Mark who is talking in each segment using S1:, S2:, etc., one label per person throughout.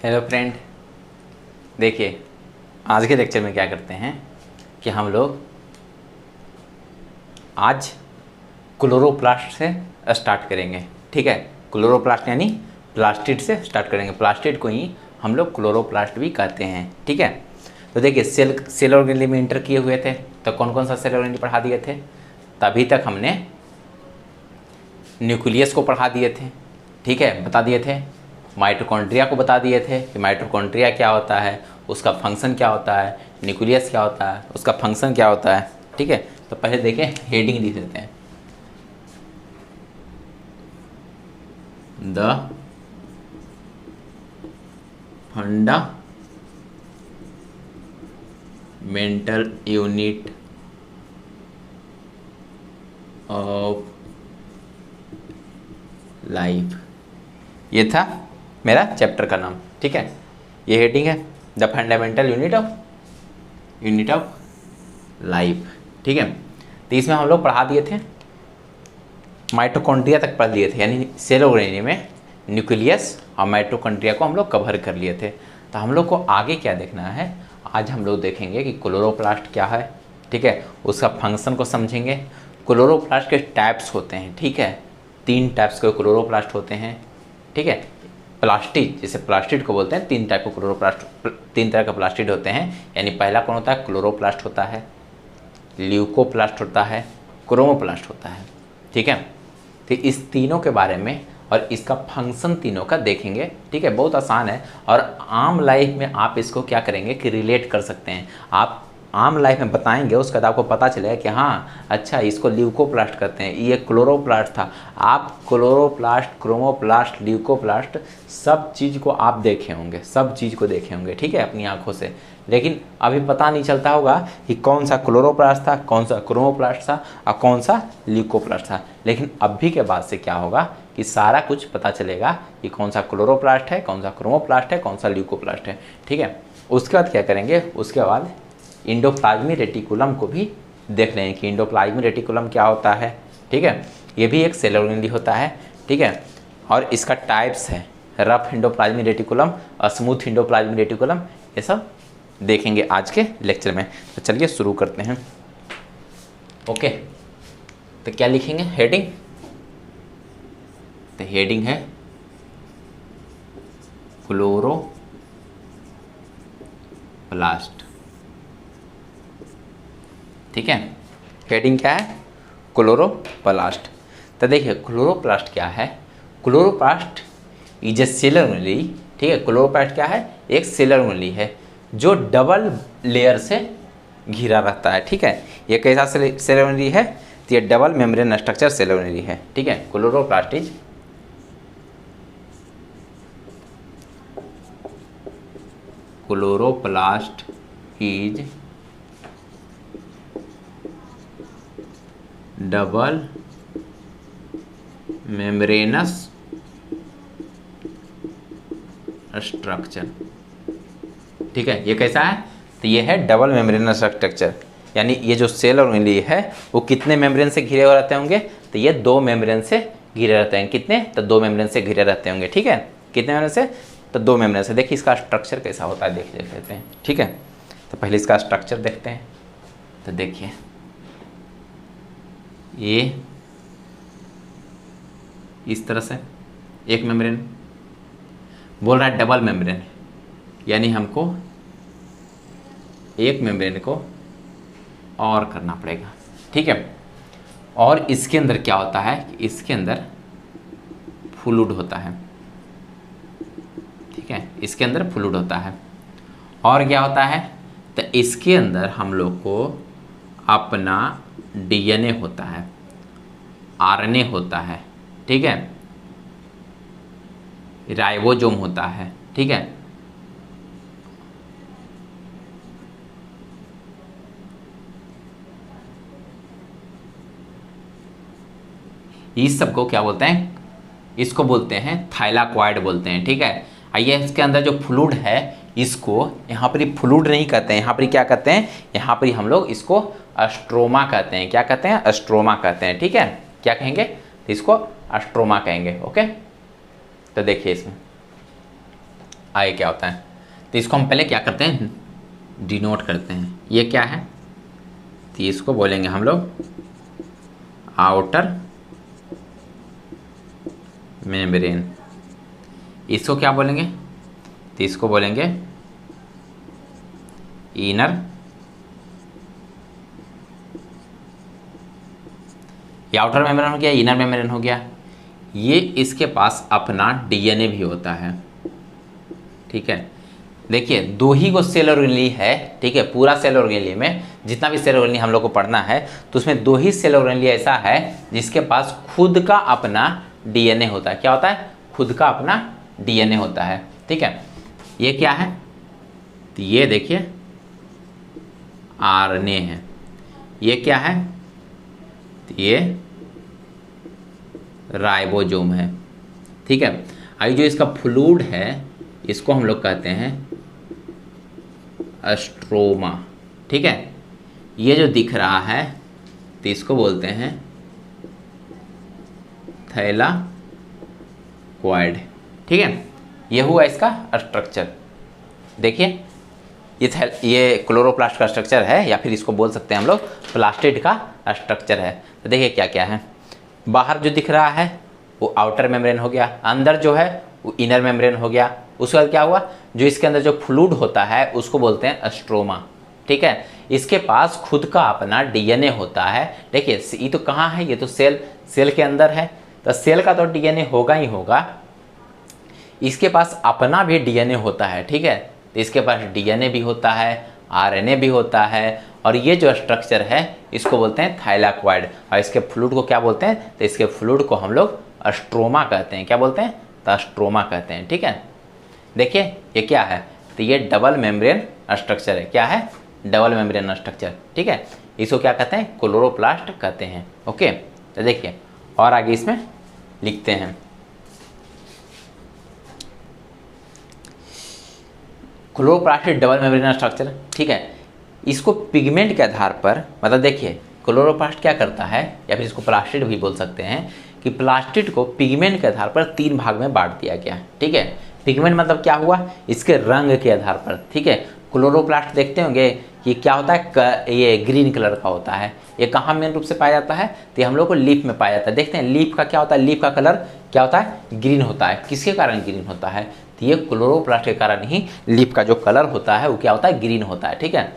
S1: Hello friend, देखिए आज के लेक्चर में क्या करते हैं कि हम लोग आज क्लोरोप्लास्ट से स्टार्ट करेंगे। ठीक है, क्लोरोप्लास्ट यानी प्लास्टिड से स्टार्ट करेंगे। प्लास्टिड को ही हम लोग क्लोरोप्लास्ट भी कहते हैं। ठीक है, तो देखिए सेल ऑर्गेनेली में इंटर किए हुए थे, तो कौन कौन सा सेल ऑर्गेनेली पढ़ा दिए थे। तभी तक हमने न्यूक्लियस को पढ़ा दिए थे। ठीक है, बता दिए थे। माइटोकॉन्ड्रिया को बता दिए थे कि माइटोकॉन्ड्रिया क्या होता है, उसका फंक्शन क्या होता है, न्यूक्लियस क्या होता है, उसका फंक्शन क्या होता है। ठीक है, तो पहले देखें, हेडिंग लिख देते हैं। The fundamental unit of life, ये था मेरा चैप्टर का नाम। ठीक है, ये हेडिंग है, the fundamental unit of life. ठीक है, तो इसमें हम लोग पढ़ा दिए थे, माइटोकॉन्ड्रिया तक पढ़ लिए थे, यानी सेल ऑर्गेनेली में न्यूक्लियस और माइटोकॉन्ड्रिया को हम लोग कवर कर लिए थे। तो हम लोग को आगे क्या देखना है, आज हम लोग देखेंगे कि क्लोरोप्लास्ट क्या है। ठीक है, उसका फंक्शन को समझेंगे। क्लोरोप्लास्ट के टाइप्स होते हैं। ठीक है, 3 टाइप्स के क्लोरोप्लास्ट होते हैं। ठीक है, प्लास्टिड, जैसे प्लास्टिड को बोलते हैं, 3 टाइप के क्लोरोप्लास्ट, 3 तरह का प्लास्टिड होते हैं। यानी पहला कौन होता है, क्लोरोप्लास्ट होता है, ल्यूकोप्लास्ट होता है, क्रोमोप्लास्ट होता है। ठीक है, तो इस तीनों के बारे में और इसका फंक्शन तीनों का देखेंगे। ठीक है, बहुत आसान है और आम लाइफ में आप इसको क्या करेंगे कि रिलेट कर सकते हैं। आप आम लाइफ में बताएंगे, उसके बाद आपको पता चलेगा कि हाँ अच्छा इसको ल्यूकोप्लास्ट कहते हैं, ये क्लोरोप्लास्ट था। आप क्लोरोप्लास्ट, क्रोमोप्लास्ट, ल्यूकोप्लास्ट सब चीज़ को आप देखे होंगे, सब चीज़ को देखे होंगे। ठीक है, अपनी आंखों से। लेकिन अभी पता नहीं चलता होगा कि कौन सा क्लोरोप्लास्ट था, कौन सा क्रोमोप्लास्ट था और कौन सा ल्यूकोप्लास्ट था। लेकिन अभी के बाद से क्या होगा कि सारा कुछ पता चलेगा कि कौन सा क्लोरोप्लास्ट है, कौन सा क्रोमोप्लास्ट है, कौन सा ल्यूकोप्लास्ट है। ठीक है, उसके बाद क्या करेंगे, उसके बाद इंडोप्लाज्मिक रेटिकुलम को भी देख लें कि इंडोप्लाज्मिक रेटिकुलम क्या होता है। ठीक है, ये भी एक सेल ऑर्गेनेली होता है। ठीक है, और इसका टाइप्स है, rough endoplasmic reticulum, smooth endoplasmic reticulum, ये सब देखेंगे आज के लेक्चर में। तो चलिए शुरू करते हैं। ओके, तो क्या लिखेंगे हेडिंग, तो हेडिंग है क्लोरोप्लास्ट। ठीक है, हेडिंग क्या है, क्लोरोप्लास्ट। तो देखिए क्लोरोप्लास्ट क्या है, chloroplast is a cell organelle. ठीक है, क्लोरोप्लास्ट क्या है, एक सेल ऑर्गेनेली है जो डबल लेयर से घिरा रहता है। ठीक है, ये कैसा सेल ऑर्गेनेली है, तो ये double membrane structure cell organelle है। ठीक है, chloroplast is double membranous structure. ठीक है, ये कैसा है, तो ये है डबल मेम्ब्रेनस स्ट्रक्चर। यानी ये जो सेल ऑर्गेनेली है वो कितने मेम्ब्रेन से घिरे हुए रहते होंगे, तो ये 2 मेम्ब्रेन से घिरे रहते हैं। कितने, तो 2 मेम्ब्रेन से घिरे रहते होंगे। ठीक है, कितने मेम्ब्रेन से, तो 2 मेम्ब्रेन से। देखिए इसका स्ट्रक्चर कैसा होता है, देख लेते हैं। ठीक है, तो पहले इसका स्ट्रक्चर देखते हैं। तो देखिए ये इस तरह से एक मेम्ब्रेन, बोल रहा है डबल मेम्ब्रेन, यानी हमको एक मेम्ब्रेन को और करना पड़ेगा। ठीक है, और इसके अंदर क्या होता है, इसके अंदर फ्लूइड होता है। ठीक है, इसके अंदर फ्लूइड होता है। और क्या होता है, तो इसके अंदर हम लोग को अपना डीएनए होता है, आरएनए होता है। ठीक है, राइबोसोम होता है। ठीक है, इस सब को क्या बोलते हैं, इसको बोलते हैं थाइलाकॉइड बोलते हैं। ठीक है, आइए इसके अंदर जो फ्लूइड है इसको यहाँ पर फ्लूइड नहीं कहते हैं, यहाँ पर क्या कहते हैं, यहाँ पर हम लोग इसको स्ट्रोमा कहते हैं। क्या कहते हैं, स्ट्रोमा कहते हैं। ठीक है, क्या कहेंगे, इसको स्ट्रोमा कहेंगे। ओके, तो देखिए इसमें आगे क्या होता है। तो इसको हम पहले क्या करते हैं, डिनोट करते हैं। ये क्या है, तो इसको बोलेंगे हम लोग आउटर मेम्ब्रेन। इसको क्या बोलेंगे, तो इसको बोलेंगे इनर। ये आउटर मेम्ब्रेन हो गया, इनर मेम्ब्रेन हो गया। ये इसके पास अपना डीएनए भी होता है, ठीक है। देखिए दो ही को सेल ऑर्गेनेली है, ठीक है। पूरा सेल ऑर्गेनेली में जितना भी सेल ऑर्गेनेली हम लोग को पढ़ना है तो उसमें दो ही सेल ऑर्गेनेली ऐसा है जिसके पास खुद का अपना डीएनए होता है। क्या होता है, खुद का अपना डीएनए होता है, ठीक है। ये क्या है, तो ये देखिए आरएनए है। ये क्या है, तो ये राइबोसोम है, ठीक है। अभी जो इसका फ्लूइड है इसको हम लोग कहते हैं स्ट्रोमा, ठीक है। ये जो दिख रहा है तो इसको बोलते हैं थैलाकोइड, ठीक है। ये हुआ इसका स्ट्रक्चर। देखिए ये क्लोरोप्लास्ट का स्ट्रक्चर है, या फिर इसको बोल सकते हैं हम लोग प्लास्टिड का स्ट्रक्चर है। तो देखिए क्या क्या है, बाहर जो दिख रहा है वो आउटर मेम्ब्रेन हो गया, अंदर जो है वो इनर मेम्ब्रेन हो गया। उसके बाद क्या हुआ, जो इसके अंदर जो फ्लूइड होता है उसको बोलते हैं स्ट्रोमा, ठीक है। इसके पास खुद का अपना डीएनए होता है। देखिए ये तो कहाँ है, ये तो सेल के अंदर है, तो सेल का तो डीएनए होगा ही होगा। इसके पास अपना भी डीएनए होता है, ठीक है। तो इसके पास डीएनए भी होता है, आरएनए भी होता है, और ये जो स्ट्रक्चर है इसको बोलते हैं थाइलाकोइड। और इसके फ्लूइड को क्या बोलते हैं, तो इसके फ्लूइड को हम लोग स्ट्रोमा कहते हैं। क्या बोलते हैं, तो स्ट्रोमा कहते हैं, ठीक है। देखिए ये क्या है, तो ये डबल मेम्ब्रेन स्ट्रक्चर है। क्या है, डबल मेम्ब्रेन स्ट्रक्चर, ठीक है। इसको क्या कहते हैं, क्लोरोप्लास्ट कहते हैं, ओके। तो देखिए और आगे इसमें लिखते हैं, क्लोरोप्लास्ट डबल मेम्ब्रेन स्ट्रक्चर, ठीक है। इसको पिगमेंट के आधार पर, मतलब देखिए क्लोरोप्लास्ट क्या करता है, या फिर इसको प्लास्टिड भी बोल सकते हैं, कि प्लास्टिड को पिगमेंट के आधार पर 3 भाग में बांट दिया गया, ठीक है। पिगमेंट मतलब क्या हुआ, इसके रंग के आधार पर, ठीक है। क्लोरोप्लास्ट देखते होंगे कि क्या होता है, ये ग्रीन कलर का होता है। ये कहाँ मेन रूप से पाया जाता है, तो हम लोग को लीफ में पाया जाता है। देखते हैं लीफ का क्या होता है, लीफ का कलर क्या होता है, ग्रीन होता है। किसके कारण ग्रीन होता है, तो ये क्लोरोप्लास्ट के कारण ही लीफ का जो कलर होता है वो क्या होता है, ग्रीन होता है, ठीक है।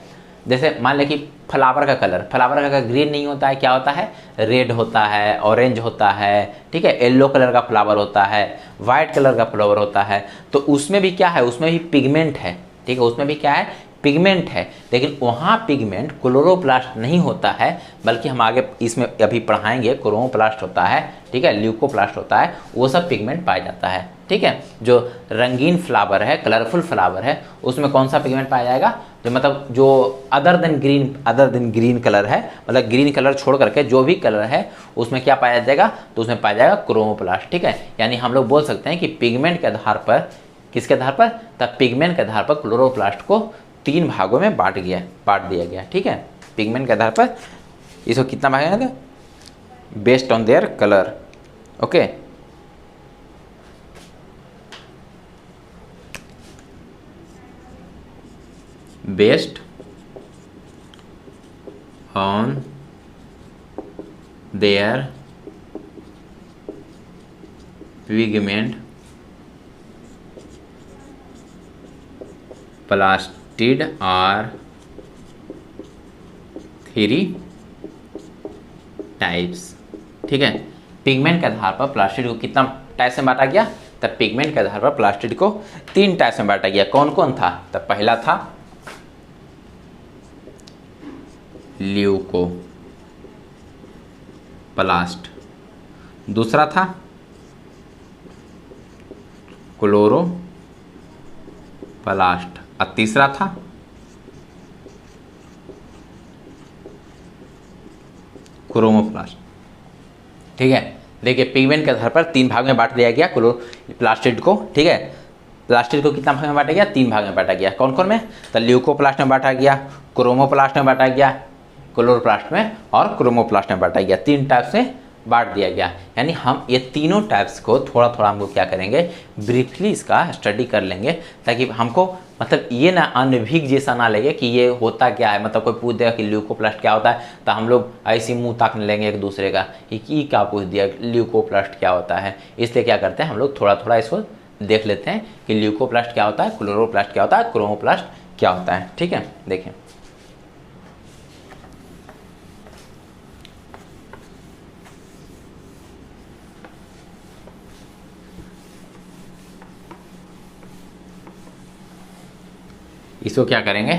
S1: जैसे मान लें कि फ्लावर का कलर ग्रीन नहीं होता है, क्या होता है, रेड होता है, ऑरेंज होता है, ठीक है। येलो कलर का फ्लावर होता है, वाइट कलर का फ्लावर होता है। तो उसमें भी क्या है, उसमें भी पिगमेंट है, ठीक है। उसमें भी क्या है, पिगमेंट है। लेकिन वहाँ पिगमेंट क्लोरोप्लास्ट नहीं होता है, बल्कि हम आगे इसमें अभी पढ़ाएंगे क्रोमोप्लास्ट होता है, ठीक है, ल्यूकोप्लास्ट होता है, वो सब पिगमेंट पाया जाता है, ठीक है। जो रंगीन फ्लावर है, कलरफुल फ्लावर है, उसमें कौन सा पिगमेंट पाया जाएगा, तो मतलब जो अदर देन ग्रीन कलर है, मतलब ग्रीन कलर छोड़ करके जो भी कलर है उसमें क्या पाया जाएगा, तो उसमें पाया जाएगा क्रोमोप्लास्ट, ठीक है। यानी हम लोग बोल सकते हैं कि पिगमेंट के आधार पर, किसके आधार पर, तब पिगमेंट के आधार पर क्लोरोप्लास्ट को 3 भागों में बांट दिया गया, ठीक है। पिगमेंट के आधार पर इसको कितना भाग है, based on their colour, okay. Based on their pigment plastid are 3 types, ठीक है। पिगमेंट के आधार पर प्लास्टिड को कितना टाइप में बांटा गया, तब पिगमेंट के आधार पर प्लास्टिड को 3 टाइप में बांटा गया। कौन कौन था, तब पहला था ल्यूकोप्लास्ट, दूसरा था क्लोरोप्लास्ट, और तीसरा था क्रोमोप्लास्ट, ठीक है। देखिए पिगमेंट के आधार पर 3 भाग में बांट दिया गया प्लास्टिड को, ठीक है। प्लास्टिड को कितना भाग में बांटा गया, 3 भाग में बांटा गया। कौन कौन में, तो ल्यूकोप्लास्ट में बांटा गया, क्रोमोप्लास्ट में बांटा गया, क्लोरोप्लास्ट में और क्रोमोप्लास्ट में बांटा गया। 3 टाइप से बांट दिया गया। यानी हम ये तीनों टाइप्स को थोड़ा थोड़ा हमको क्या करेंगे, ब्रीफली इसका स्टडी कर लेंगे, ताकि हमको मतलब ये ना अनभिज्ञ जैसा ना लगे कि ये होता क्या है। मतलब कोई पूछ देगा कि ल्यूकोप्लास्ट क्या होता है, तो हम लोग ऐसे मुंह ताकने लेंगे एक दूसरे का, ये क्या पूछ दिया, ल्यूकोप्लास्ट क्या होता है। इसलिए क्या करते हैं हम लोग थोड़ा थोड़ा इसको देख लेते हैं कि ल्यूकोप्लास्ट क्या होता है, क्लोरोप्लास्ट क्या होता है, क्रोमोप्लास्ट क्या होता है। ठीक है, देखें इसको क्या करेंगे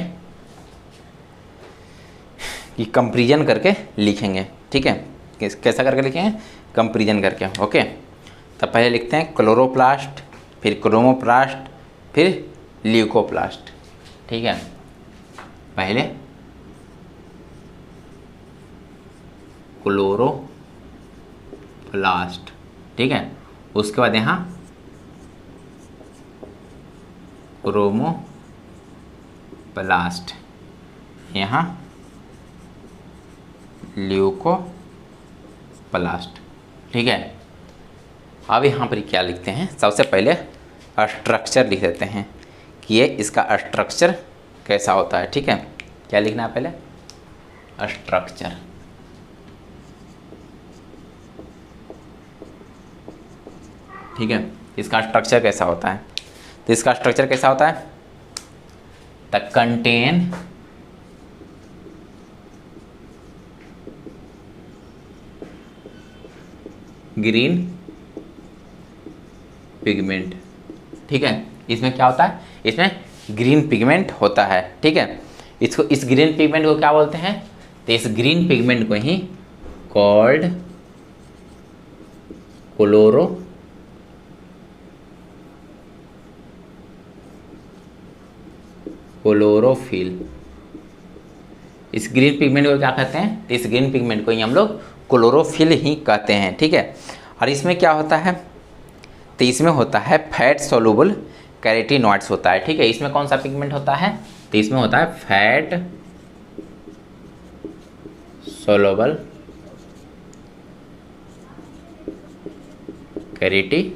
S1: कि कंपैरिजन करके लिखेंगे। ठीक है, कैसा करके लिखेंगे, कंपैरिजन करके। ओके, तो पहले लिखते हैं क्लोरोप्लास्ट, फिर क्रोमोप्लास्ट, फिर ल्यूकोप्लास्ट। ठीक है, पहले क्लोरोप्लास्ट, ठीक है, उसके बाद यहाँ क्रोमोप्लास्ट, यहाँ ल्यूकोप्लास्ट। ठीक है, अब यहाँ पर क्या लिखते हैं, सबसे पहले स्ट्रक्चर लिख देते हैं कि ये इसका स्ट्रक्चर कैसा होता है। ठीक है, क्या लिखना है पहले, स्ट्रक्चर। ठीक है, इसका स्ट्रक्चर कैसा होता है, तो इसका स्ट्रक्चर कैसा होता है, द कंटेन ग्रीन पिगमेंट। ठीक है, इसमें क्या होता है, इसमें ग्रीन पिगमेंट होता है। ठीक है, इसको, इस ग्रीन पिगमेंट को क्या बोलते हैं, तो इस ग्रीन पिगमेंट को ही कॉल्ड क्लोरोफिल। इस ग्रीन पिगमेंट को क्या कहते हैं, तो इस ग्रीन पिगमेंट को ही हम लोग क्लोरोफिल ही कहते हैं। ठीक है, और इसमें क्या होता है, तो इसमें होता है फैट सोलुबल कैरोटीनॉइड्स होता है। ठीक है, इसमें कौन सा पिगमेंट होता है, तो इसमें होता है फैट सोलुबल कैरोटीनॉइड्स।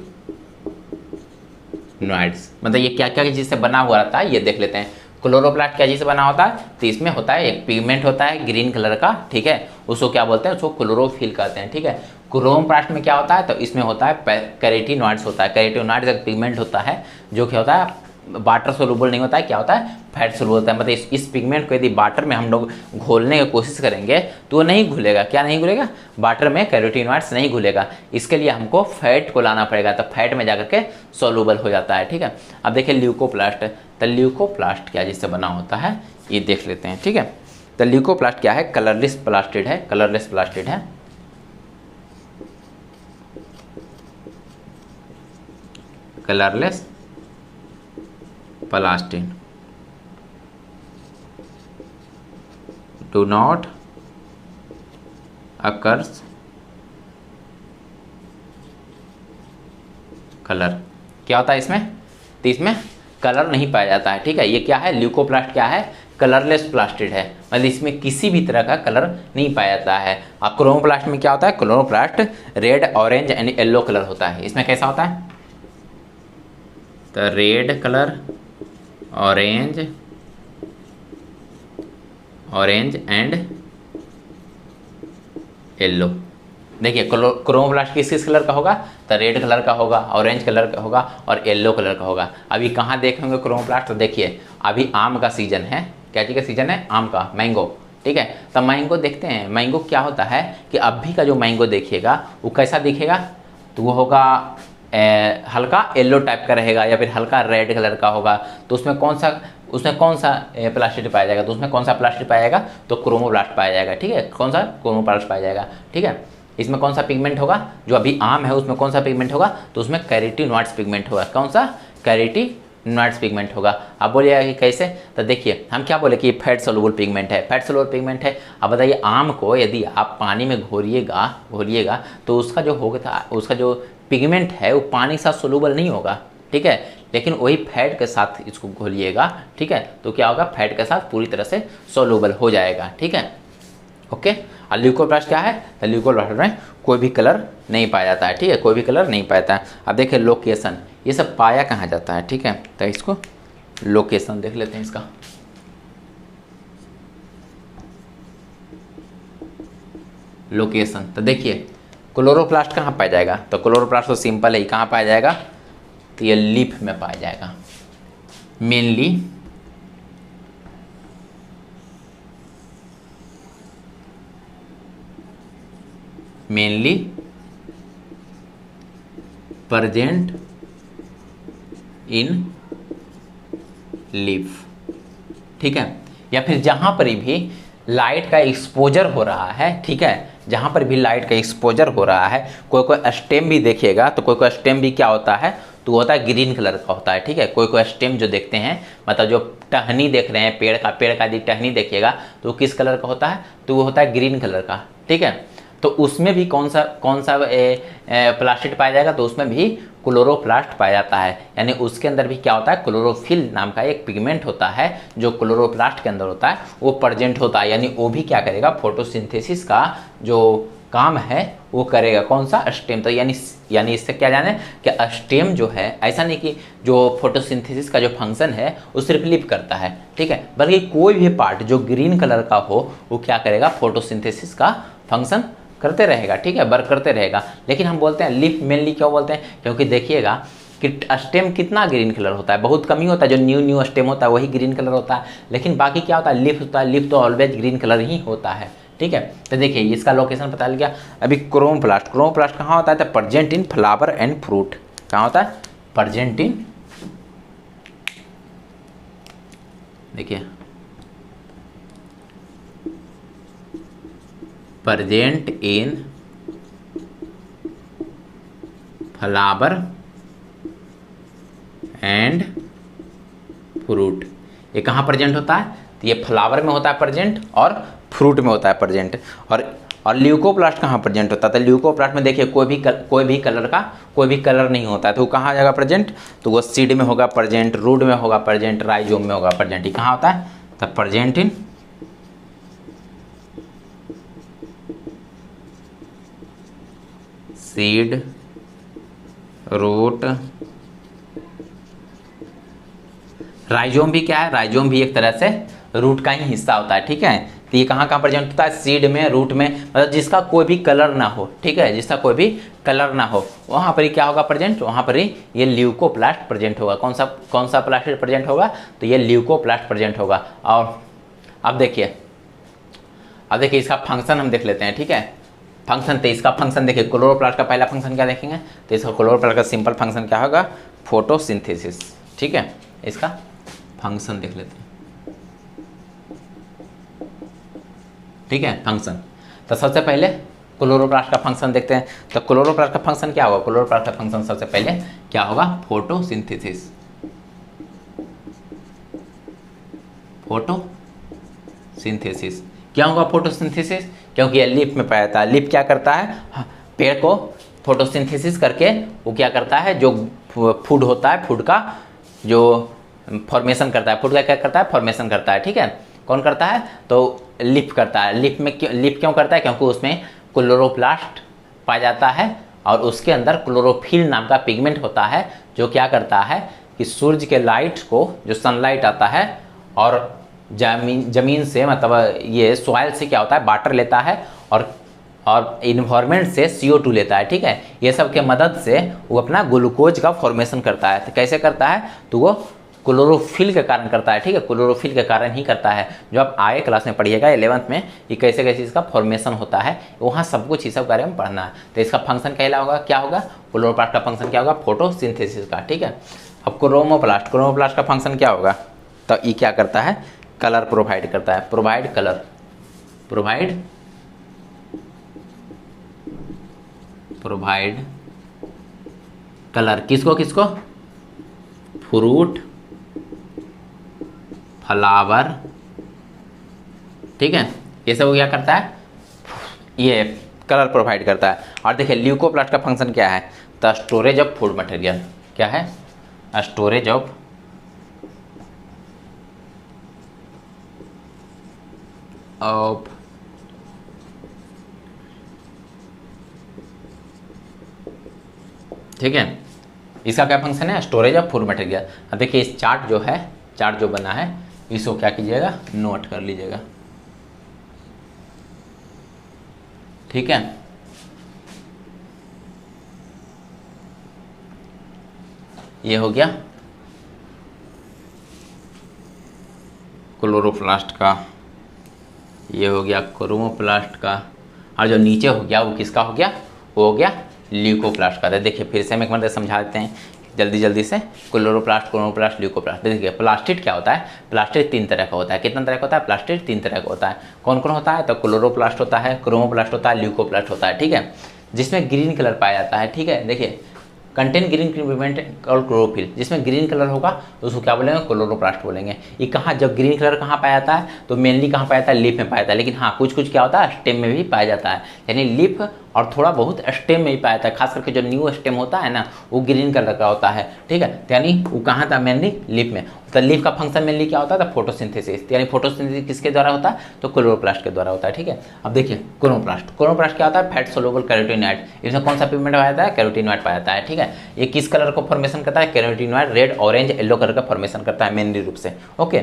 S1: मतलब ये क्या क्या चीज़ से बना हुआ रहता है, ये देख लेते हैं। क्लोरोप्लास्ट क्या चीज़ से बना होता है, तो इसमें होता है एक पिगमेंट होता है ग्रीन कलर का। ठीक है, उसको क्या बोलते हैं, उसको क्लोरोफिल कहते हैं। ठीक है, क्रोमोप्लास्ट में क्या होता है, तो इसमें होता है कैरोटीनॉइड्स होता है। कैरोटीनॉइड्स एक पिगमेंट होता है जो क्या होता है, वाटर सोलुबल नहीं होता है, क्या होता है, फैट सोलुबल होता है। मतलब इस पिगमेंट को यदि वाटर में हम लोग घोलने की कोशिश करेंगे तो वो नहीं घुलेगा। क्या नहीं घुलेगा, वाटर में कैरोटीनॉइड्स नहीं घुलेगा। इसके लिए हमको फैट को लाना पड़ेगा, तो फैट में जाकर के सोलुबल हो जाता है। ठीक है, अब देखिए ल्यूकोप्लास्ट, तो ल्यूकोप्लास्ट क्या जिससे बना होता है ये देख लेते हैं। ठीक है, तो ल्यूकोप्लास्ट क्या है, कलरलेस प्लास्टिड है, कलरलेस प्लास्टिड है। Colourless plastid do not occurs colour. क्या होता है इसमें, तो इसमें कलर नहीं पाया जाता है। ठीक है, ये क्या है, ल्यूकोप्लास्ट क्या है, कलरलेस प्लास्टिड है, मतलब इसमें किसी भी तरह का कलर नहीं पाया जाता है। अब क्रोमोप्लास्ट में क्या होता है, chromoplast red, orange and yellow colour होता है। इसमें कैसा होता है, तो red colour, orange and yellow. देखिए क्रोमोप्लास्ट किस कलर का होगा, तो रेड कलर का होगा, ऑरेंज कलर का होगा और येलो कलर का होगा। अभी कहाँ देखेंगे क्रोमोप्लास्ट, तो देखिए अभी आम का सीजन है। क्या चीज़ का सीजन है, आम का, मैंगो। ठीक है, तो मैंगो देखते हैं, मैंगो क्या होता है कि अभी का जो मैंगो देखिएगा वो कैसा दिखेगा, तो वो होगा हल्का येलो टाइप का रहेगा या फिर हल्का रेड कलर का होगा। तो उसमें कौन सा प्लास्टिड पाया जाएगा, तो उसमें कौन सा प्लास्टिड पाया जाएगा, तो क्रोमोप्लास्ट पाया जाएगा। ठीक है, कौन सा, क्रोमोप्लास्ट पाया जाएगा। ठीक है, इसमें कौन सा पिगमेंट होगा, जो अभी आम है उसमें कौन सा पिगमेंट होगा, तो उसमें कैरोटीनॉइड्स पिगमेंट होगा। कौन सा, कैरोटीनॉइड्स पिगमेंट होगा। अब बोलिएगा कि कैसे, तो देखिए हम क्या बोले कि फैट सोलुबल पिगमेंट है, फैट सोलुबल पिगमेंट है। अब बताइए आम को यदि आप पानी में घोलिएगा तो उसका जो होगा, उसका जो पिगमेंट है वो पानी के साथ सोलुबल नहीं होगा। ठीक है, लेकिन वही फैट के साथ इसको घोलिएगा। ठीक है, तो क्या होगा, फैट के साथ पूरी तरह से सोलुबल हो जाएगा। ठीक है, ओके। और ल्यूकोप्लास्ट क्या है, तो ल्यूकोप्लास्ट में कोई भी कलर नहीं पाया जाता है, ठीक है, कोई भी कलर नहीं पाया जाता है। अब देखिए लोकेशन, ये सब पाया कहाँ जाता है, ठीक है, तो इसको लोकेशन देख लेते हैं इसका। लोकेशन, तो देखिए क्लोरोप्लास्ट कहाँ पाया जाएगा, तो क्लोरोप्लास्ट तो सिंपल है, कहाँ पाया जाएगा, तो ये लीफ में पाया जाएगा mainly. Mainly present in leaf, ठीक है, या फिर जहां पर भी लाइट का एक्सपोजर हो रहा है, ठीक है, जहां पर भी लाइट का एक्सपोजर हो रहा है, कोई कोई स्टेम भी देखिएगा तो कोई कोई स्टेम भी क्या होता है, तो वो होता है ग्रीन कलर का होता है, ठीक है, कोई कोई स्टेम जो देखते हैं, मतलब जो टहनी देख रहे हैं पेड़ का यदि टहनी देखिएगा तो वो किस कलर का होता है, तो वो होता है ग्रीन कलर का, ठीक है, तो उसमें भी कौन सा प्लास्टिड पाया जाएगा, तो उसमें भी क्लोरोप्लास्ट पाया जाता है, यानी उसके अंदर भी क्या होता है, क्लोरोफिल नाम का एक पिगमेंट होता है जो क्लोरोप्लास्ट के अंदर होता है, वो प्रेजेंट होता है, यानी वो भी क्या करेगा, फोटोसिंथेसिस का जो काम है वो करेगा, कौन सा, स्टेम। तो यानी इससे क्या जाने कि स्टेम जो है, ऐसा नहीं कि जो फोटोसिंथेसिस का जो फंक्शन है वो सिर्फ लिप करता है, ठीक है, बल्कि कोई भी पार्ट जो ग्रीन कलर का हो वो क्या करेगा, फोटोसिंथेसिस का फंक्शन करते रहेगा, ठीक है, वर्क करते रहेगा। लेकिन हम बोलते हैं लिप मेनली, क्यों बोलते हैं, क्योंकि देखिएगा कि स्टेम कितना ग्रीन कलर होता है, बहुत कम ही होता है, जो न्यू स्टेम होता है वही ग्रीन कलर होता है, लेकिन बाकी क्या होता है, लिप होता है, लिप तो ऑलवेज ग्रीन कलर ही होता है, ठीक है। तो देखिए इसका लोकेशन पता लग गया। अभी क्रोमोप्लास्ट कहाँ होता है, तो present in flower and fruit, कहाँ होता है, प्रेजेंट इन, देखिए present in flower and fruit, ये कहाँ प्रेजेंट होता है, तो ये फ्लावर में होता है प्रेजेंट और फ्रूट में होता है प्रेजेंट। और ल्यूकोप्लास्ट कहाँ प्रेजेंट होता है, तो ल्यूकोप्लास्ट में देखिए कोई भी कलर का कोई भी कलर नहीं होता है, तो वो कहाँ आ जाएगा प्रेजेंट, तो वो सीड में होगा प्रेजेंट, रूट में होगा प्रेजेंट, राइजोम में होगा प्रेजेंट। ये कहाँ होता है, तो present in seed, root, rhizome भी क्या है, राइजोम भी एक तरह से रूट का ही हिस्सा होता है, ठीक है। तो ये कहाँ प्रेजेंट होता है, सीड में, रूट में, मतलब जिसका कोई भी कलर ना हो, ठीक है, जिसका कोई भी कलर ना हो वहाँ पर ही क्या होगा प्रेजेंट, वहाँ पर ही ये ल्यूकोप्लास्ट प्रेजेंट होगा। कौन सा प्लास्टिड प्रेजेंट होगा, तो ये ल्यूकोप्लास्ट प्रेजेंट होगा। और अब देखिए इसका फंक्शन हम देख लेते हैं, ठीक है, फंक्शन, तो इसका फंक्शन देखिए, क्लोरोप्लास्ट का पहला फंक्शन क्या देखेंगे, तो इसका क्लोरोप्लास्ट का सिंपल फंक्शन क्या होगा, फोटोसिंथेसिस, ठीक है, इसका फंक्शन देख लेते हैं, ठीक है, फंक्शन। तो सबसे पहले क्लोरोप्लास्ट का फंक्शन देखते हैं, तो क्लोरोप्लास्ट का फंक्शन क्या होगा, क्लोरोप्लास्ट का फंक्शन सबसे पहले क्या होगा, फोटोसिंथेसिस, फोटोसिंथेसिस। क्या होगा फोटोसिंथेसिस, क्योंकि ये लीफ में पाया जाता है। लीफ क्या करता है, पेड़ को फोटोसिंथेसिस करके वो क्या करता है, जो फूड होता है, फूड का जो फॉर्मेशन करता है, फूड का क्या करता है, फॉर्मेशन करता है, ठीक है, कौन करता है, तो लीफ करता है। लीफ क्यों करता है, क्योंकि उसमें क्लोरोप्लास्ट पाया जाता है और उसके अंदर क्लोरोफिल नाम का पिगमेंट होता है, जो क्या करता है कि सूर्य के लाइट को, जो सनलाइट आता है और जमीन से, मतलब ये सॉइल से क्या होता है, वाटर लेता है और इन्वायरमेंट से CO2 लेता है, ठीक है, ये सब के मदद से वो अपना ग्लूकोज का फॉर्मेशन करता है। तो कैसे करता है, तो वो क्लोरोफिल के कारण करता है, ठीक है, क्लोरोफिल के कारण ही करता है। जो आप आगे क्लास में पढ़िएगा 11th में, ये कैसे कैसे इसका फॉर्मेशन होता है, वहाँ सब कुछ इस सब बारे में पढ़ना है। तो इसका फंक्शन क्या होगा, क्लोरोप्लास्ट का फंक्शन क्या होगा, फोटोसिंथेसिस का, ठीक है। अब क्रोमोप्लास्ट का फंक्शन क्या होगा, तो ये क्या करता है, कलर प्रोवाइड करता है, प्रोवाइड कलर, किसको, फ्रूट, फ्लावर, ठीक है, ये सब क्या करता है, ये कलर प्रोवाइड करता है। और देखिए ल्यूकोप्लास्ट का फंक्शन क्या है, तो स्टोरेज ऑफ फूड मटेरियल, क्या है, स्टोरेज ऑफ ठीक है। इसका क्या फंक्शन है, स्टोरेज ऑफ फूड मटेरियल। अब देखिए इस चार्ट जो है, चार्ट जो बना है इसको क्या कीजिएगा, नोट कर लीजिएगा। ठीक है, ये हो गया क्लोरोप्लास्ट का, ये हो गया क्रोमोप्लास्ट का, और जो नीचे हो गया वो किसका हो गया, वो हो गया ल्यूकोप्लास्ट का। देखिए फिर से हम एक बार समझा देते हैं जल्दी जल्दी से, क्लोरोप्लास्ट, क्रोमोप्लास्ट, ल्यूकोप्लास्ट। देखिए प्लास्टिड क्या होता है, प्लास्टिड 3 तरह का होता है। कितना तरह का होता है, प्लास्टिड 3 तरह का होता है। कौन कौन होता है, तो क्लोरोप्लास्ट होता है, क्रोमोप्लास्ट होता है, ल्यूकोप्लास्ट होता है। ठीक है, जिसमें ग्रीन कलर पाया जाता है। ठीक है, देखिए कंटेन ग्रीन प्रिवेंट और क्लोरोफिल, जिसमें ग्रीन कलर होगा तो उसको क्या बोलेंगे, क्लोरोप्लास्ट बोलेंगे। ये कहाँ, जब ग्रीन कलर कहाँ पाया जाता है, तो मेनली कहाँ पाया जाता है, लीफ में पाया जाता है। लेकिन हाँ कुछ कुछ क्या होता है, स्टेम में भी पाया जाता है। यानी लीफ और थोड़ा बहुत स्टेम में भी पाया जाता है। खास करके जो न्यू स्टेम होता है ना, वो ग्रीन कलर का होता है। ठीक है, तो यानी वो कहाँ था, मेनली लीफ में। तो लीफ का फंक्शन मेनली क्या होता है, तो फोटोसिंथेसिस। यानी फोटोसिंथेसिस किसके द्वारा होता है, तो क्लोरोप्लास्ट के द्वारा होता है। ठीक है, अब देखिए क्रोमोप्लास्ट, क्रोमोप्लास्ट क्या होता है, फैट सोलुबल कैरोटीनॉइड। इसमें कौन सा पिगमेंट पाया जाता है, कैरोटीनॉइड पाया जाता है। ठीक है, ये किस कलर को फॉर्मेशन करता है, carotenoid red, orange, yellow colour का फॉर्मेशन करता है मेनली रूप से। ओके,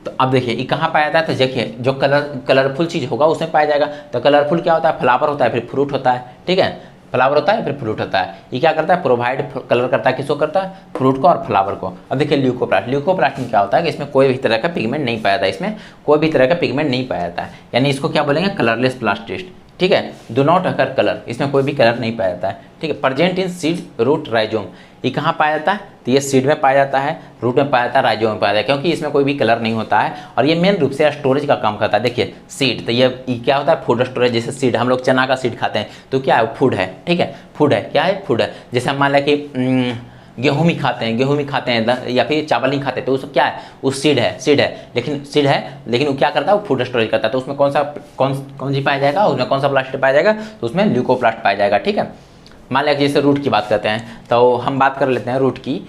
S1: तो अब देखिए ये कहाँ पाया जाता है, तो देखिए जो कलरफुल चीज़ होगा उसमें पाया जाएगा। तो कलरफुल क्या होता है, फ्लावर होता है, फिर फ्रूट होता है। ठीक है, फ्लावर होता है फिर फ्रूट होता है। ये क्या करता है, प्रोवाइड कलर करता है, किसको करता है, फ्रूट को और फ्लावर को। अब देखिए ल्यूकोप्लास्ट, ल्यूकोप्लास्ट में क्या होता है कि इसमें कोई भी तरह का पिगमेंट नहीं पाया जाता है, इसमें कोई भी तरह का पिगमेंट नहीं पाया जाता है। यानी इसको क्या बोलेंगे, कलरलेस प्लास्टिस्ट। ठीक है, डू नॉट अकर कलर, इसमें कोई भी कलर नहीं पाया जाता है। ठीक है, present in seed, root, rhizome. ये कहाँ पाया जाता है, तो ये सीड में पाया जाता है, रूट में पाया जाता है, राइजोम में पाया जाता है, क्योंकि इसमें कोई भी कलर नहीं होता है। और ये मेन रूप से स्टोरेज का काम करता है। देखिए सीड, तो ये क्या होता है, फूड स्टोरेज। जैसे सीड, हम लोग चना का सीड खाते हैं तो क्या है, फूड है। ठीक है, फूड है, क्या है, फूड है। जैसे हम मान लें कि गेहूँ ही खाते हैं, गेहूँ ही खाते हैं, या फिर चावल नहीं खाते, तो उसको क्या है, वो सीड है, लेकिन वो क्या करता है, वो फूड स्टोरेज करता है। तो उसमें कौन सी पाया जाएगा, उसमें कौन सा प्लास्ट पाया जाएगा, तो उसमें ल्यूकोप्लास्ट पाया जाएगा। ठीक है, मान लिया जैसे रूट की बात करते हैं, तो हम बात कर लेते हैं रूट की।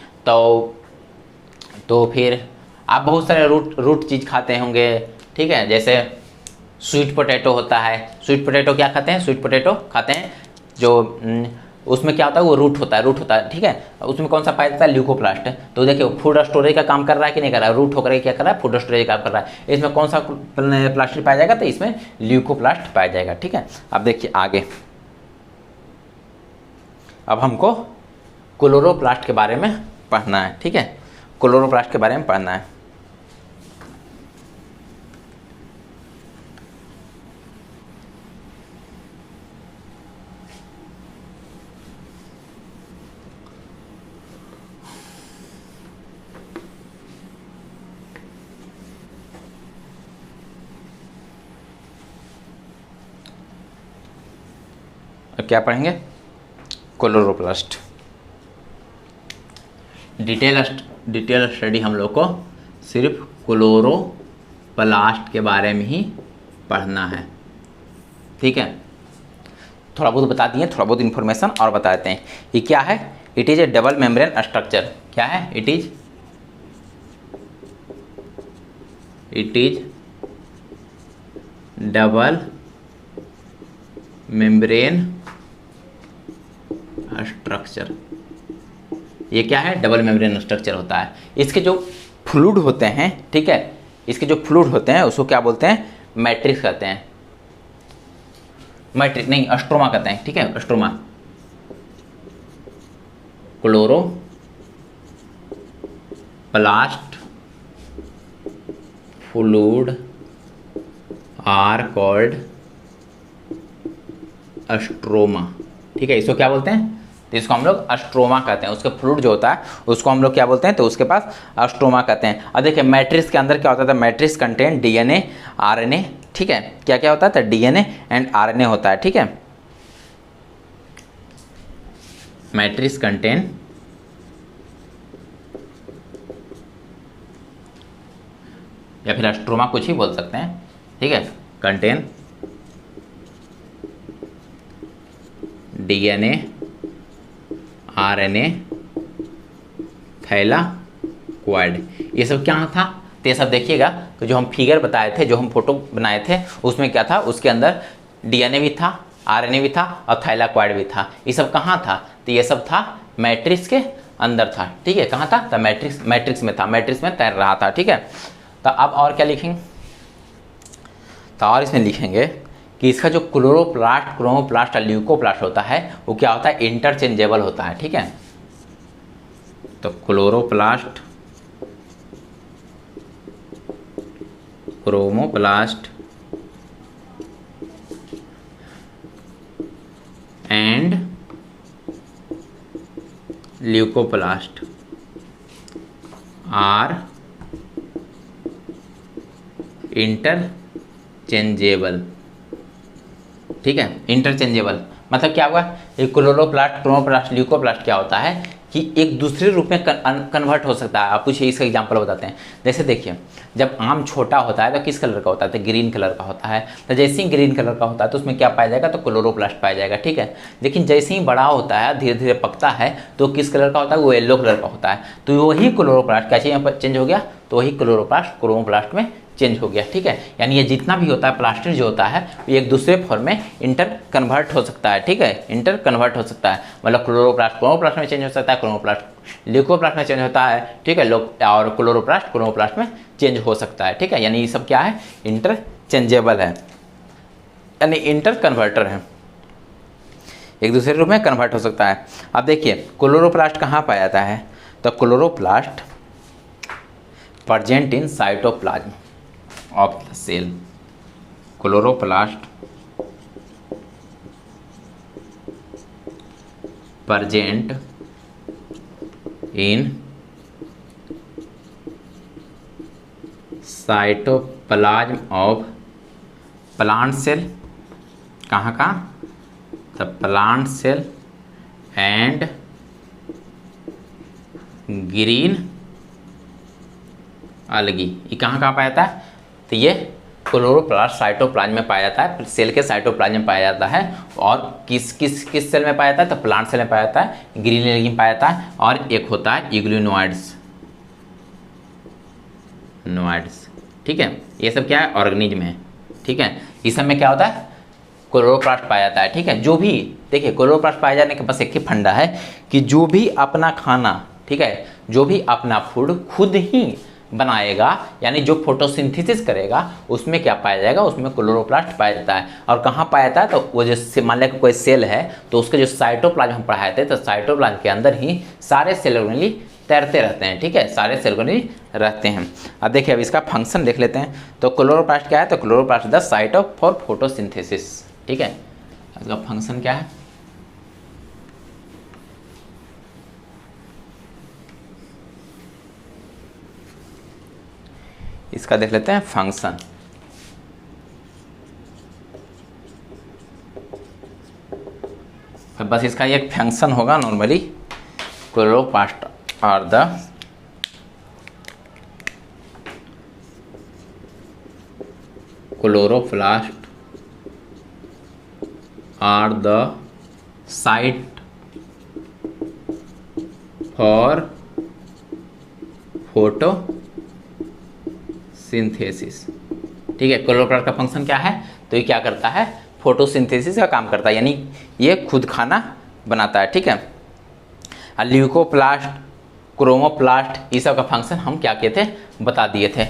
S1: तो फिर आप बहुत सारे रूट चीज़ खाते होंगे। ठीक है, जैसे स्वीट पोटैटो होता है। स्वीट पोटैटो क्या खाते हैं, स्वीट पोटैटो खाते हैं, जो उसमें क्या होता है, वो रूट होता है। ठीक है, उसमें कौन सा पाया जाता है, ल्यूकोप्लास्ट। तो देखिए फूड स्टोरेज का काम कर रहा है कि नहीं कर रहा है, रूट होकर क्या कर रहा है, फूड स्टोरेज का काम कर रहा है। इसमें कौन सा प्लास्टिक पाया जाएगा, तो इसमें ल्यूकोप्लास्ट पाया जाएगा। ठीक है, अब देखिए आगे, अब हमको क्लोरोप्लास्ट के बारे में पढ़ना है। ठीक है, क्लोरोप्लास्ट के बारे में पढ़ना है। अब क्या पढ़ेंगे, क्लोरोप्लास्ट। डिटेल स्टडी हम लोग को सिर्फ क्लोरोप्लास्ट के बारे में ही पढ़ना है। ठीक है, थोड़ा बहुत बता दिए, थोड़ा बहुत इन्फॉर्मेशन और बता देते हैं। ये क्या है, it is A double membrane structure. क्या है, it is double membrane structure. ये क्या है, डबल मेम्ब्रेन स्ट्रक्चर होता है। इसके जो फ्लूइड होते हैं, ठीक है, इसके जो फ्लूइड होते हैं उसको क्या बोलते हैं, मैट्रिक्स कहते हैं। मैट्रिक्स नहीं, अस्ट्रोमा कहते हैं। ठीक है, stroma. Chloroplast fluid are called stroma. ठीक है, इसको क्या बोलते हैं, तो इसको हम लोग अस्ट्रोमा कहते हैं। उसके फ्लूइड जो होता है उसको हम लोग क्या बोलते हैं, तो उसके पास अस्ट्रोमा कहते हैं। अब देखिए मैट्रिक्स के अंदर क्या होता था, मैट्रिक्स कंटेन डीएनए, आरएनए। ठीक है, क्या क्या होता है, तो डीएनए एंड आरएनए होता है। ठीक है, मैट्रिक्स कंटेन या फिर अस्ट्रोमा कुछ ही बोल सकते हैं। ठीक है, कंटेन डीएनए, आरएनए, थैलाकोइड। ये सब क्या था, तो ये सब देखिएगा कि जो हम फिगर बताए थे, जो हम फोटो बनाए थे, उसमें क्या था, उसके अंदर डीएनए भी था, आरएनए भी था और थैलाकोइड भी था। ये सब कहाँ था, तो ये सब था मैट्रिक्स के अंदर था, ठीक है। कहाँ था? तो मैट्रिक्स में था, मैट्रिक्स में तैर रहा था, ठीक है। तो अब और क्या लिखेंगे? तो और इसमें लिखेंगे कि इसका जो क्लोरोप्लास्ट, क्रोमोप्लास्ट और ल्यूकोप्लास्ट होता है वो क्या होता है? इंटरचेंजेबल होता है, ठीक है। तो chloroplast, chromoplast and leucoplast are interchangeable, ठीक है। इंटरचेंजेबल मतलब क्या हुआ? ये क्लोरोप्लास्ट, क्रोमोप्लास्ट, ल्यूकोप्लास्ट क्या होता है कि एक दूसरे रूप में कन्वर्ट हो सकता है। आप पूछिए, इसका एग्जांपल बताते हैं। जैसे देखिए, जब आम छोटा होता है तो किस कलर का होता है? तो ग्रीन कलर का होता है। तो जैसे ही ग्रीन कलर का होता है तो उसमें क्या पाया जाएगा? तो क्लोरोप्लास्ट पाया जाएगा, ठीक है। लेकिन जैसे ही बड़ा होता है, धीरे धीरे पकता है, तो किस कलर का होता है? वो येलो कलर का होता है। तो वही क्लोरोप्लास्ट क्या यहाँ पर चेंज हो गया? तो वही क्लोरोप्लास्ट क्रोमोप्लास्ट में चेंज हो गया, ठीक है। यानी ये जितना भी होता है प्लास्टिड जो होता है ये एक दूसरे फॉर्म में इंटर कन्वर्ट हो सकता है, ठीक है। इंटर कन्वर्ट हो सकता है, मतलब क्लोरोप्लास्ट क्रोमोप्लास्ट में चेंज हो सकता है, क्रोमोप्लास्ट ल्यूकोप्लास्ट में चेंज होता है, ठीक है। और क्लोरोप्लास्ट क्रोमोप्लास्ट में चेंज हो सकता है, ठीक है। यानी ये सब क्या है? इंटरचेंजेबल है, यानी इंटर कन्वर्टर है, एक दूसरे रूप में कन्वर्ट हो सकता है। अब देखिए क्लोरोप्लास्ट कहाँ पाया जाता है? तो chloroplast present in cytoplasm of the cell. Chloroplast present in cytoplasm of plant cell, कहाँ का? The plant cell and green algae. ये कहाँ पाया जाता है? तो ये क्लोरोप्लास्ट साइटोप्लाज्म में पाया जाता है, सेल के साइटोप्लाज्म में पाया जाता है। और किस सेल में पाया जाता है? तो प्लांट सेल में पाया जाता है, ग्रीन अलगी में पाया जाता है। और एक होता है इग्लिनोइड्स, ठीक है। ये सब क्या है? ऑर्गेनिज्म है, ठीक है। इस सब में क्या होता है? क्लोरोप्लास्ट पाया जाता है, ठीक है। जो भी देखिए क्लोरोप्लास्ट पाए जाने के बस एक ही फंडा है कि जो भी अपना खाना, ठीक है, जो भी अपना फूड खुद ही बनाएगा, यानी जो फोटोसिंथेसिस करेगा, उसमें क्या पाया जाएगा? उसमें क्लोरोप्लास्ट पाया जाता है। और कहाँ पाया जाता है? तो वो जो मान लिया कोई सेल है तो उसके जो साइटोप्लाज्म हम पढ़ाए थे, तो साइटोप्लाज्म के अंदर ही सारे सेल ऑर्गेनेली तैरते रहते हैं, ठीक है, सारे सेल ऑर्गेनेली रहते हैं। अब देखिए, अब इसका फंक्शन देख लेते हैं। तो क्लोरोप्लास्ट क्या है? तो chloroplast the site of for photosynthesis, ठीक है। इसका फंक्शन क्या है? इसका देख लेते हैं फंक्शन। बस इसका एक फंक्शन होगा normally, chloroplast are the chloroplast are the site for photosynthesis, ठीक है। क्लोरोप्लास्ट का फंक्शन क्या है? तो ये क्या करता है? फोटोसिंथेसिस का काम करता है, यानी ये खुद खाना बनाता है, ठीक है। ल्यूकोप्लास्ट, क्रोमोप्लास्ट, ये सब का फंक्शन हम क्या किए थे? बता दिए थे।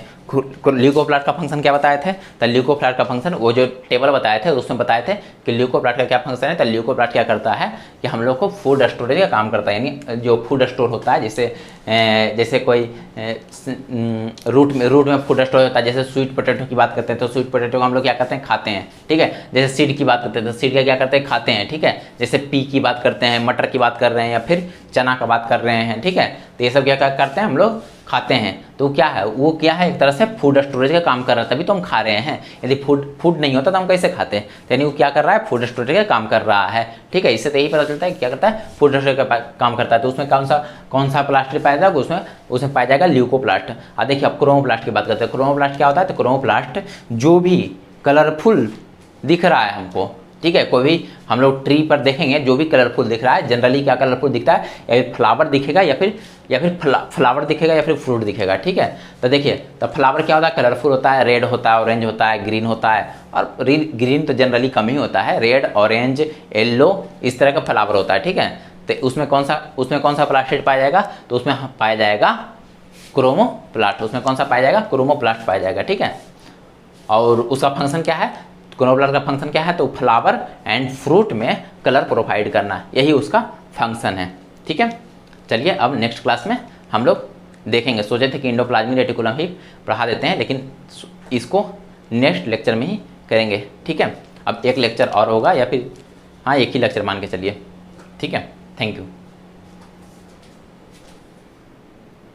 S1: ल्यूकोप्लास्ट का फंक्शन क्या बताए थे? तो ल्यूकोप्लास्ट का फंक्शन वो जो टेबल बताए थे उसमें बताए थे कि ल्यूकोप्लास्ट का क्या फंक्शन है। तो ल्यूकोप्लास्ट क्या करता है कि हम लोग को फूड स्टोरेज का काम करता है, यानी जो फूड स्टोर होता है, जैसे कोई रूट में फूड स्टोर होता है। जैसे स्वीट पोटैटो की बात करते हैं तो स्वीट पोटैटो को हम लोग क्या करते हैं? खाते हैं, ठीक है। जैसे सीड की बात करते हैं तो सीड का क्या करते हैं? खाते हैं, ठीक है। जैसे पी की बात करते हैं, मटर की बात कर रहे हैं, या फिर चना का बात कर रहे हैं, ठीक है। तो ये सब क्या करते हैं? हम लोग खाते हैं। तो क्या है? वो क्या है? एक तरह से फूड स्टोरेज का काम कर रहा है, तभी तो हम खा रहे हैं। यदि फूड नहीं होता तो हम कैसे खाते हैं? तो यानी वो क्या कर रहा है? फूड स्टोरेज का काम कर रहा है, ठीक है। इससे तो यही पता चलता है क्या करता है? फूड स्टोरेज का काम करता है। तो उसमें कौन सा प्लास्ट पाया जाएगा? उसमें पाया जाएगा ल्यूकोप्लास्ट। अब देखिए, अब क्रोमोप्लास्ट की बात करते हैं। क्रोमोप्लास्ट क्या होता है? तो क्रोमोप्लास्ट जो भी कलरफुल दिख रहा है हमको, ठीक है, कोई भी हम लोग ट्री पर देखेंगे जो भी कलरफुल दिख रहा है, जनरली क्या कलरफुल दिखता है? या फ्लावर दिखेगा या फिर फ्लावर दिखेगा या फिर फ्रूट दिखेगा, ठीक है। तो देखिए, तो फ्लावर क्या होता है? कलरफुल होता है, रेड होता है, ऑरेंज होता है, ग्रीन होता है। और ग्रीन तो जनरली कम ही होता है, रेड, ऑरेंज, येलो, इस तरह का फ्लावर होता है, ठीक है। तो उसमें कौन सा प्लास्टिड पाया जाएगा, तो उसमें पाया जाएगा क्रोमोप्लास्ट। उसमें कौन सा पाया जाएगा, क्रोमोप्लास्ट पाया जाएगा, ठीक है। और उसका फंक्शन क्या है, क्रोमोप्लास्ट का फंक्शन क्या है, तो फ्लावर एंड फ्रूट में कलर प्रोवाइड करना, यही उसका फंक्शन है, ठीक है। चलिए अब नेक्स्ट क्लास में हम लोग देखेंगे, सोचे थे कि इंडोप्लाज्मिक रेटिकुलम ही पढ़ा देते हैं, लेकिन इसको नेक्स्ट लेक्चर में ही करेंगे, ठीक है। अब एक लेक्चर और होगा, या फिर हाँ एक ही लेक्चर मान के चलिए, ठीक है। Thank you.